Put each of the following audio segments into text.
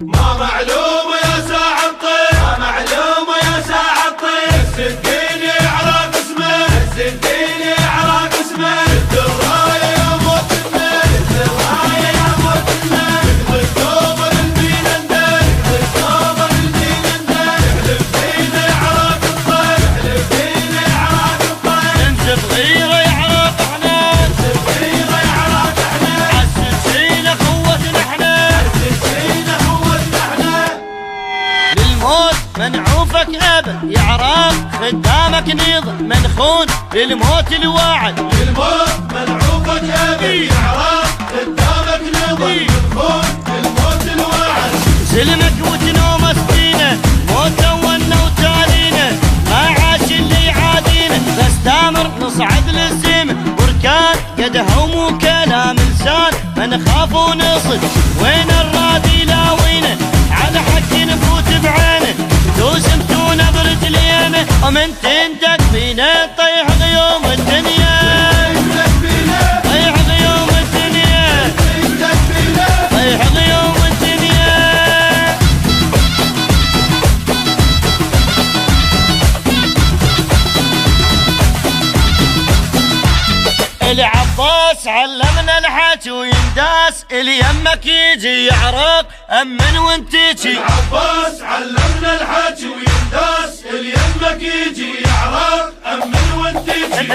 ما معلوم يا ساعة الطير، ما معلوم يا ساعة الطير، السديني عراق اسمه، السديني عراق اسمه، الدراية يا موت الميل، الدراية يا موت الميل، الثوب الدين اندل، الثوب الدين اندل، احلف فينا يا عراق الطير، احلف فينا يا عراق الطير، انت صغيرة يا عراق احنا، انت صغيرة يا عراق احنا، عسسينا قوتنا احنا، عسسينا قوتنا احنا، للموت منعوفك ابد يا عراق، خدامك نيض منخون للموت الواعد، للموت منعوفك ابد يا عراق، خدامك نظم منخون للموت الواعد، سلمك وتنوم سنينه، موت ولنا وتالينا، ما عاش اللي يعادينا، بس دامر نصعد للسما، بركان قدهم وكلام لسان، ما نخاف ونصد وين الرادي لاوينا، على حق نفوت بعينه، دوسمتونا برجلينا، ومن تندق فينا طيح غيوم الدنيا، طيح غيوم الدنيا، طيح غيوم الدنيا. العباس علمنا الحكي وينداس، اللي يمك يجي يعرق امن وانت تجي، العباس علمنا الحكي وينداس، اللي يمك يجي يعرق امن وانت تجي،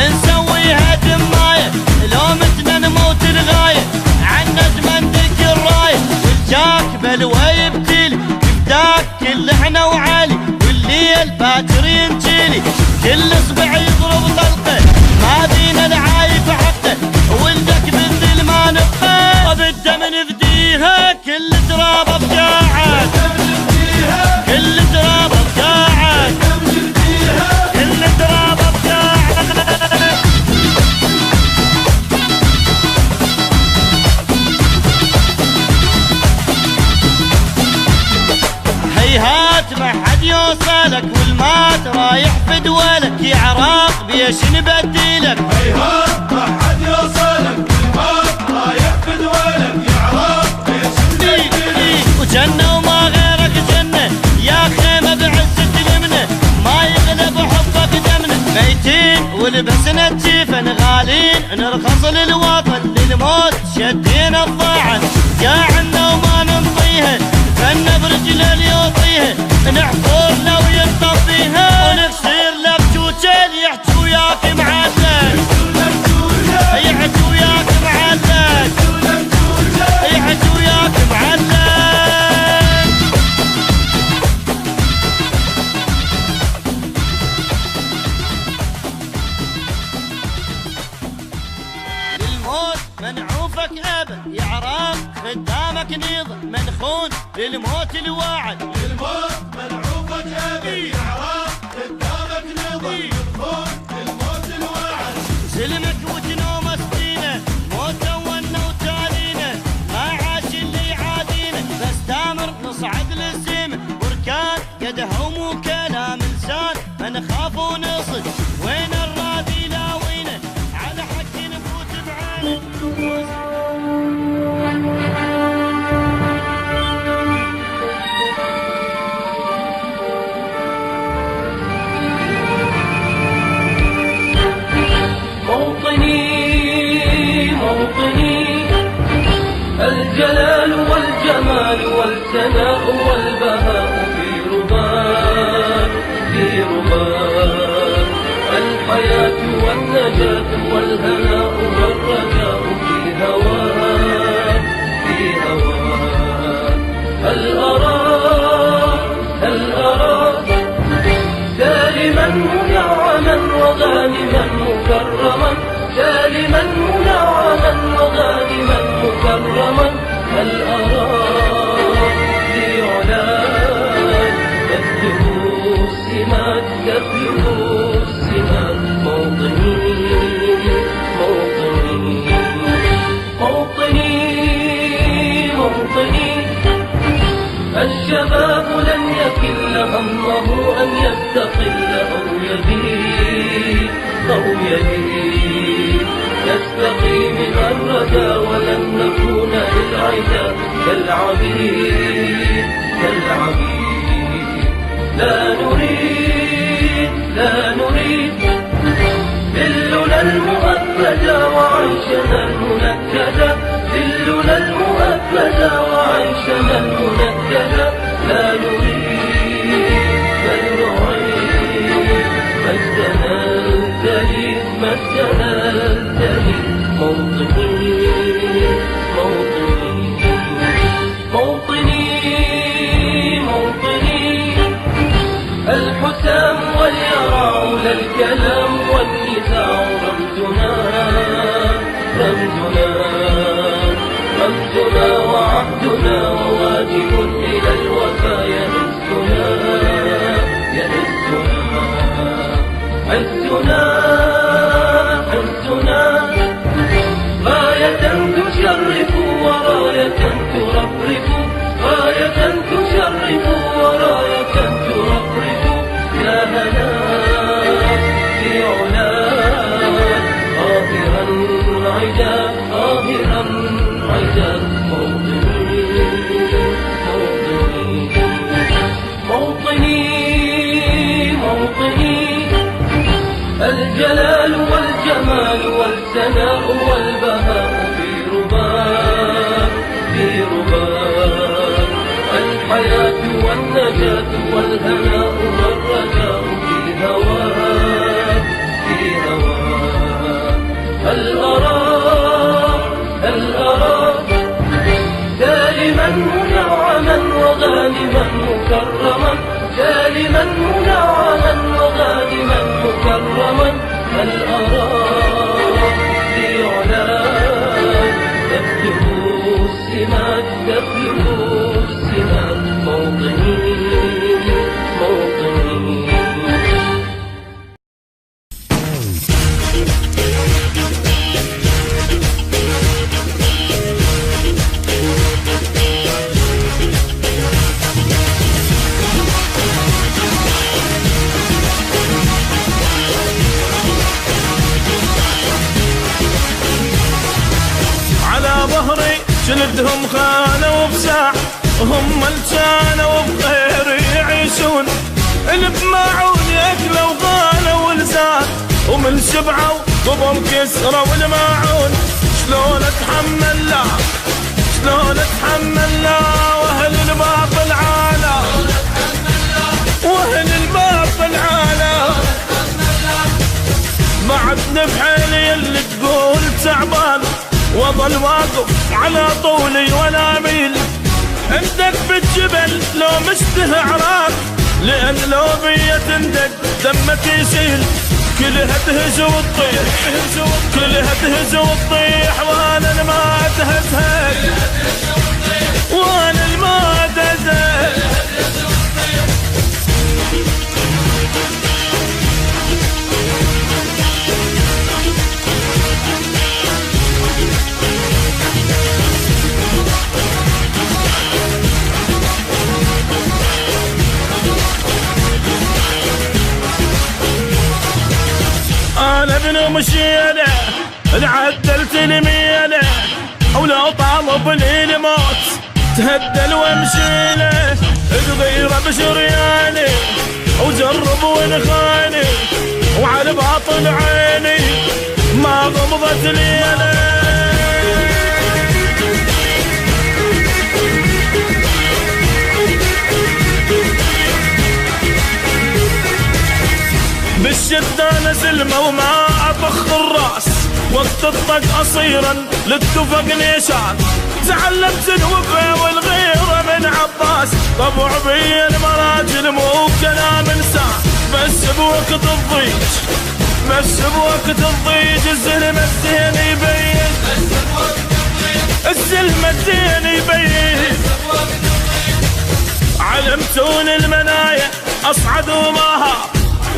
نسويها دمايه لو متنا نموت الغايه، عنا تمندك الرايه، والجاك بلوى يبتلي يبداك كل احنا وعالي، والليل باكر ينجلي كل اصبع يضرب طلقه، ما بينا العايف حقه، ولدك بالذل ما نبقى، وبالدم نفديها كل ترابه بجاعك، كل ترابه بجاعك، كل ترابه بجاعك. هيهات ما حد يوصلك، والمات رايح في دولك، يا عراق بيش نبدلك، هيهات ما حد يوصلك، والموت رايح في دولك، يا عراق بيش نبدلك، وجنة وما غيرك جنة، يا خيمة بعزة اليمنة، ما يغلب حبك دمنا، ميتين ولبسنا الجيفن، غالين نرخص للوطن، للموت شدينا الضاعن، قاعنا وما ننطيها، فن برجل اللي يعطيها، نحفر لو ينطفيها، ونكسر لك توتل يحكي وياك معلق، يحكي وياك معلق، يحكي وياك معلق. للموت منعوفك ابد يا عراق، خدامك نيض منخون للموت الواعد، للموت منعوفك ابد يا عراق، خدامك نظم منخون للموت الواعد، سلمك وتنوم سنينه، موت ولنا وتالينا، ما عاش اللي يعادينا، بس دامر نصعد للسما، بركان قدهم وكلام لسان، ما نخاف ونصد وين الرادي لاوينا، على حق نفوت بعينه. الجلال والجمال والثناء والبهاء في رباك، في رباك، الحياة والنجاة والهناء والرجاء في هواك، في هواك، هل أراك سالما منعما وغانما مكرما، سالما منعما وغانما مكرما، هل أراك في علاك تبلغ السمات، تبلغ السمات، موطني موطني. كالعبيد لا نريد ذلنا المؤبدا وعيشنا المنكدا ذلنا المؤبدا وعيشنا المنكدا لا نريد بل نعيد مجدنا الكريم موطني الحسام واليرع لا الكلام والنزاع رمزنا وعهدنا وواجب إلى الوفا عزنا غاية تشرف وراية ترفرف غاية تشرف وراية ترفرف يا هنا في علاك ظاهرا عدا موطني الجلال والجمال والثناء والبهاء في رباك الحياة والنجاة والهناء والرجاء في هواك هل أراك سالما منعما وغانما مكرما سالما منعما وغانما مكرما هل أراك في علاك تبلغ السمات موطني جلدهم خانوا بساع هم الجانوا بغير يعيشون اللي بماعون ياكلوا غالوا ولزان ومن شبعوا قبل كسروا والماعون شلون اتحمل لا واهل الباب العالى بعد نفحيلي اللي تقول تعبان وظل واقف على طولي ولا ميل عندك بالجبل لو مشته عراك لأن لو بيا تندق دمك يسيل كلها تهز وتطيح وانا ما تهزهك وانا ما تهزهك أنا ابن مشيلة عدلت الميلة ولو طالب لي الموت تهدل وامشيله الغيرة بشرياني وجرب ونخاني وعلى باطل عيني ما غمضت ليلة بالشدة نزلمة وما أطخ الراس وقت الطق أصيرا للتفق نيشان تعلمت الوفا والغيرة من عباس طبع بي المراجل مو كلام انسان بس بوقت الضيج الزلمة الزين يبين علمتون المنايا أصعد وماها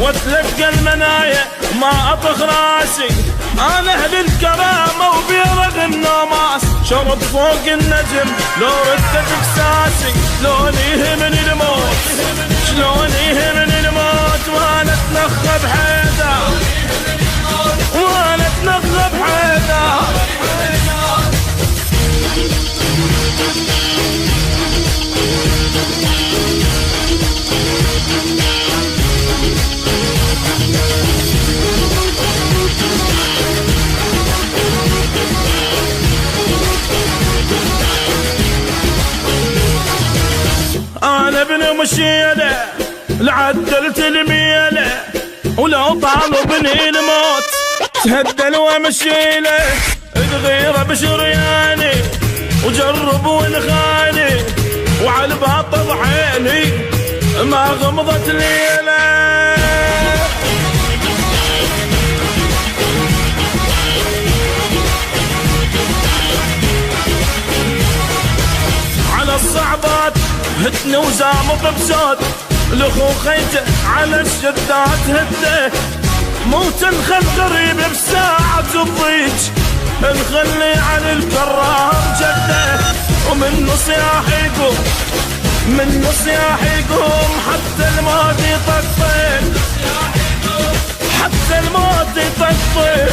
واتلقى المنايا ما اطخ راسي انا اهل الكرامه وبيرغ النماس شرب فوق النجم لو ردت بساسي شلون يهمني الموت وانا اتنخى بحيدر ومشينا لعدلت الميله، ولو طالبني الموت تهدل ومشيله. الغيره بشرياني وجرب ونخاني، وعلى الباطل عيني ما غمضت ليله. على الصعبات هتني وزامط بسود، الاخو خيته على الشدات هده. موت نخل غريب بساعة الضيج، نخلي عن الكرام جده. ومن صياح يقوم، من صياح يقوم، حتى الموت يطقطق، حتى الموت يطقطق.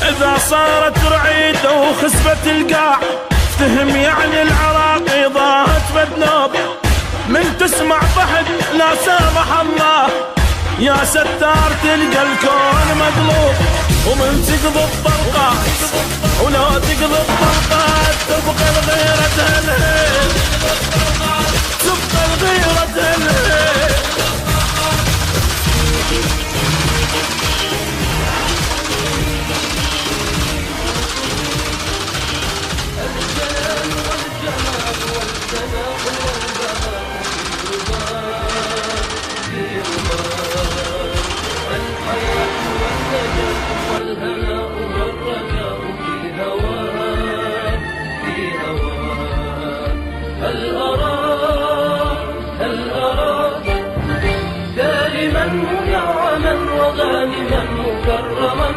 إذا صارت رعيدة وخسبت القاع، تهم يعني العراقي ضاهت بدنوب. من تسمع ضحك لا سامح الله، يا ستار تلقى الكون مقلوب. ومن تقضي الطلقات ولو تقضي الطلقات، تبقى الغيرة الهيل، تبقى الغيرة الهيل. دائما منعما وغانما مكرما.